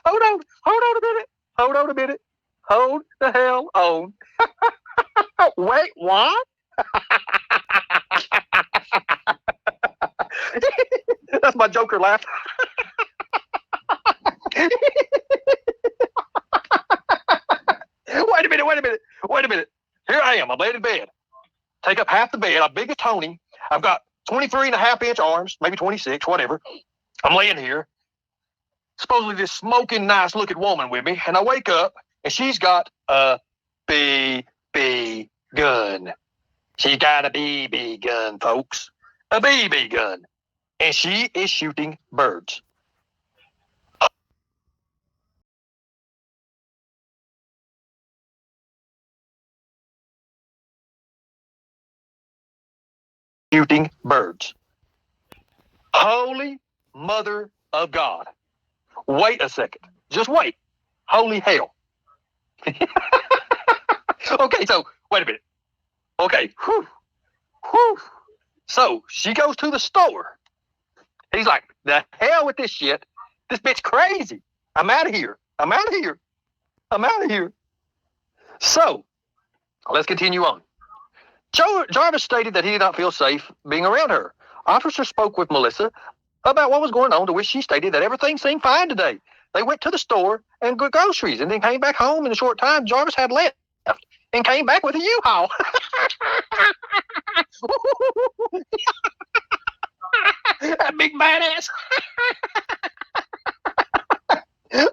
Hold on. Hold on a minute. Hold on a minute. Hold the hell on. Wait, what? That's my Joker laugh. Wait a minute. Wait a minute. Wait a minute. Here I am. I'm laying in bed. Take up half the bed. I'm big as Tony. I've got 23.5 inch arms, maybe 26, whatever. I'm laying here. Supposedly this smoking, nice looking woman with me. And I wake up and she's got a BB gun. She got a BB gun, folks. A BB gun. And she is shooting birds. Shooting birds. Holy mother of God. Wait a second. Just wait. Holy hell. Okay, so wait a minute. Okay. Whew. Whew. So she goes to the store. He's like, the hell with this shit. This bitch crazy. I'm out of here. I'm out of here. I'm out of here. So let's continue on. Jarvis stated that he did not feel safe being around her. Officers spoke with Melissa about what was going on, to which she stated that everything seemed fine today. They went to the store and got groceries and then came back home in a short time. Jarvis had left and came back with a U-Haul. That big badass.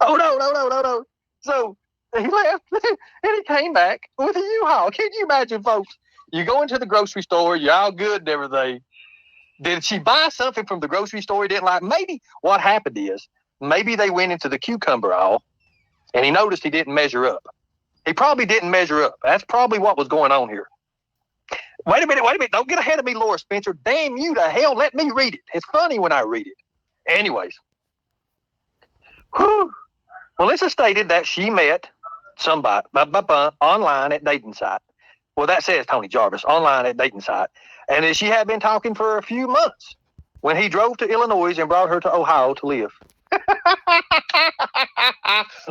Oh no. So he left and he came back with a U-Haul. Can you imagine, folks? You go into the grocery store, you're all good and everything. Did she buy something from the grocery store he didn't like? Maybe what happened is maybe they went into the cucumber aisle and he noticed he didn't measure up. He probably didn't measure up. That's probably what was going on here. Wait a minute. Don't get ahead of me, Laura Spencer. Damn you to hell. Let me read it. It's funny when I read it. Anyways. Whew. Melissa stated that she met somebody online at dating site. Well, that says Tony Jarvis, online at dating site. And that she had been talking for a few months when he drove to Illinois and brought her to Ohio to live.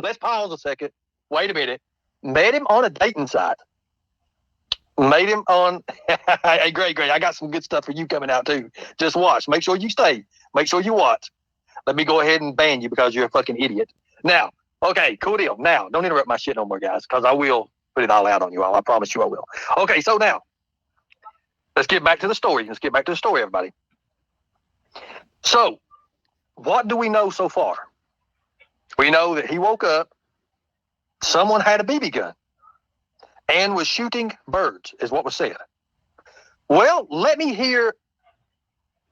Let's pause a second. Wait a minute. Met him on a dating site. Made him on. Hey, great. I got some good stuff for you coming out too. Just watch. Make sure you stay. Make sure you watch. Let me go ahead and ban you because you're a fucking idiot. Now, okay, cool deal. Now, don't interrupt my shit no more, guys, because I will put it all out on you all. I promise you I will. Okay, so now, let's get back to the story. Everybody. So, what do we know so far? We know that he woke up, someone had a BB gun, and was shooting birds, is what was said. Well, let me hear,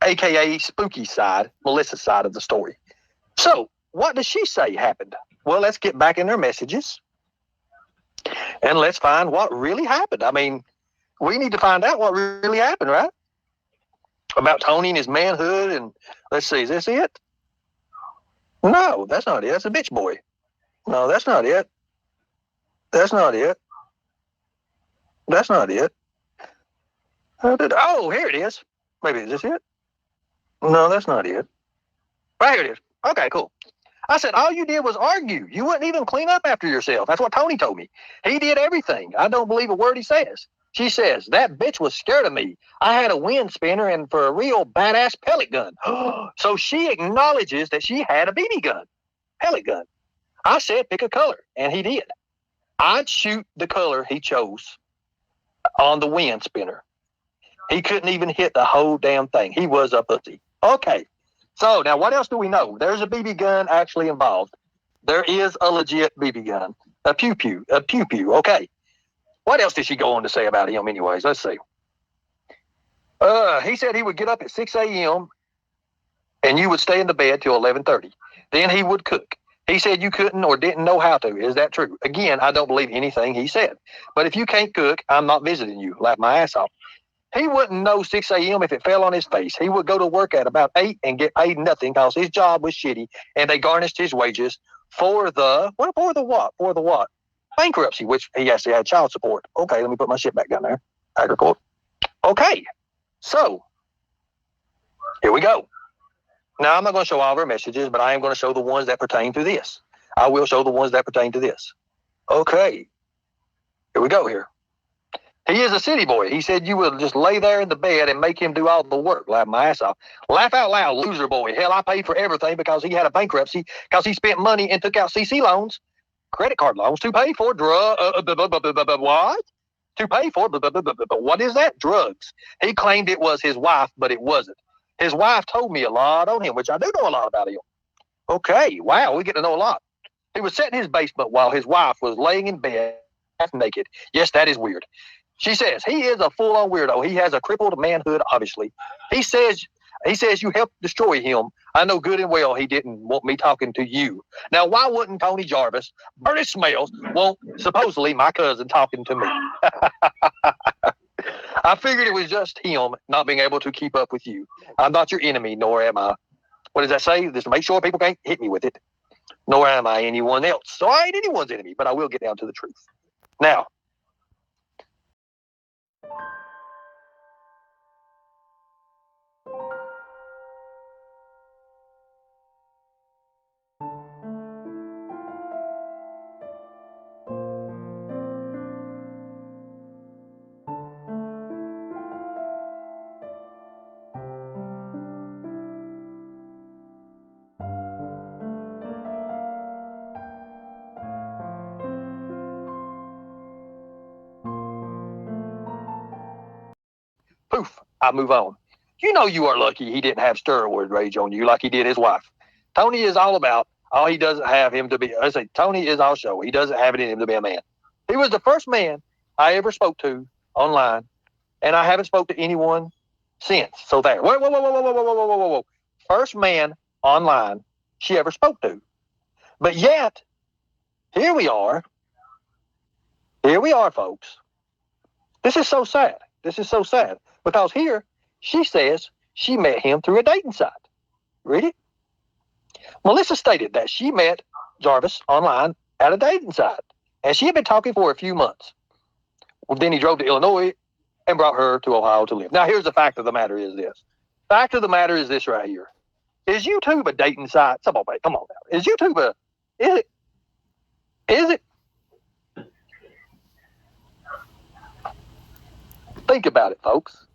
AKA Spooky side, Melissa's side of the story. So, what does she say happened? Well, let's get back in their messages, and let's find what really happened. I mean, we need to find out what really happened, right? About Tony and his manhood, and let's see, is this it? No, that's not it. That's a bitch boy. No, that's not it. That's not it. That's not it. Oh, here it is. Maybe is this it? No, that's not it. Right here it is. Okay, cool. I said, all you did was argue. You wouldn't even clean up after yourself. That's what Tony told me. He did everything. I don't believe a word he says. She says, that bitch was scared of me. I had a wind spinner and for a real badass pellet gun. So she acknowledges that she had a BB gun, pellet gun. I said, pick a color, and he did. I'd shoot the color he chose on the wind spinner. He couldn't even hit the whole damn thing. He was a pussy. Okay. So now what else do we know? There's a BB gun actually involved. There is a legit BB gun. A pew-pew. Okay. What else did she go on to say about him anyways? Let's see. He said he would get up at 6 a.m. and you would stay in the bed till 11:30. Then he would cook. He said you couldn't or didn't know how to. Is that true? Again, I don't believe anything he said. But if you can't cook, I'm not visiting you. Laugh my ass off. He wouldn't know 6 a.m. if it fell on his face. He would go to work at about 8 and get paid nothing because his job was shitty and they garnished his wages for the what? Bankruptcy, which he actually had child support. Okay, let me put my shit back down there. Agriculture. Okay, so Here we go. Now, I'm not going to show all of her messages, but I am going to show the ones that pertain to this. I will show the ones that pertain to this. Okay. Here we go here. He is a city boy. He said you will just lay there in the bed and make him do all the work. Laugh my ass off. Laugh out loud, loser boy. Hell, I paid for everything because he had a bankruptcy, because he spent money and took out CC loans, credit card loans to pay for what? To pay for what is that? Drugs. He claimed it was his wife, but it wasn't. His wife told me a lot on him, which I do know a lot about him. Okay, wow, we get to know a lot. He was sitting in his basement while his wife was laying in bed half naked. Yes, that is weird. She says he is a full-on weirdo. He has a crippled manhood, obviously. He says you helped destroy him. I know good and well he didn't want me talking to you. Now, why wouldn't Tony Jarvis, Bernie Smells, want supposedly my cousin talking to me? I figured it was just him not being able to keep up with you. I'm not your enemy, nor am I. What does that say? Just to make sure people can't hit me with it. Nor am I anyone else. So I ain't anyone's enemy, but I will get down to the truth. Now, poof, I move on. You know you are lucky he didn't have steroid rage on you like he did his wife. Tony is all he doesn't have him to be. I say Tony is all show. He doesn't have it in him to be a man. He was the first man I ever spoke to online, and I haven't spoke to anyone since. So there. Whoa. First man online she ever spoke to. But yet, here we are. Here we are, folks. This is so sad. This is so sad. Because here, she says she met him through a dating site. Read it? Melissa stated that she met Jarvis online at a dating site, and she had been talking for a few months. Well, then he drove to Illinois and brought her to Ohio to live. Now, here's the fact of the matter is this. Fact of the matter is this right here. Is YouTube a dating site? Come on now. Is YouTube is it? Is it? Think about it, folks.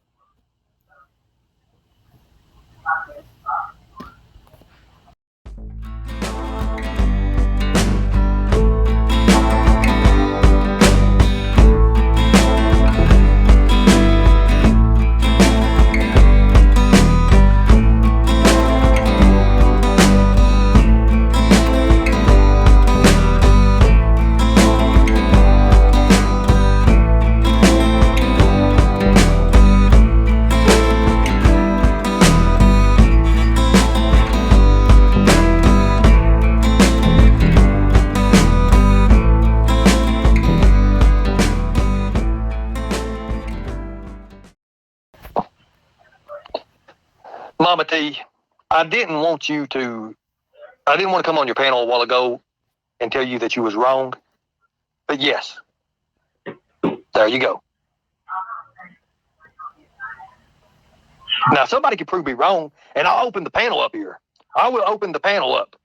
Mama T, I didn't want to come on your panel a while ago and tell you that you was wrong. But yes, there you go. Now, somebody could prove me wrong, and I'll open the panel up here. I will open the panel up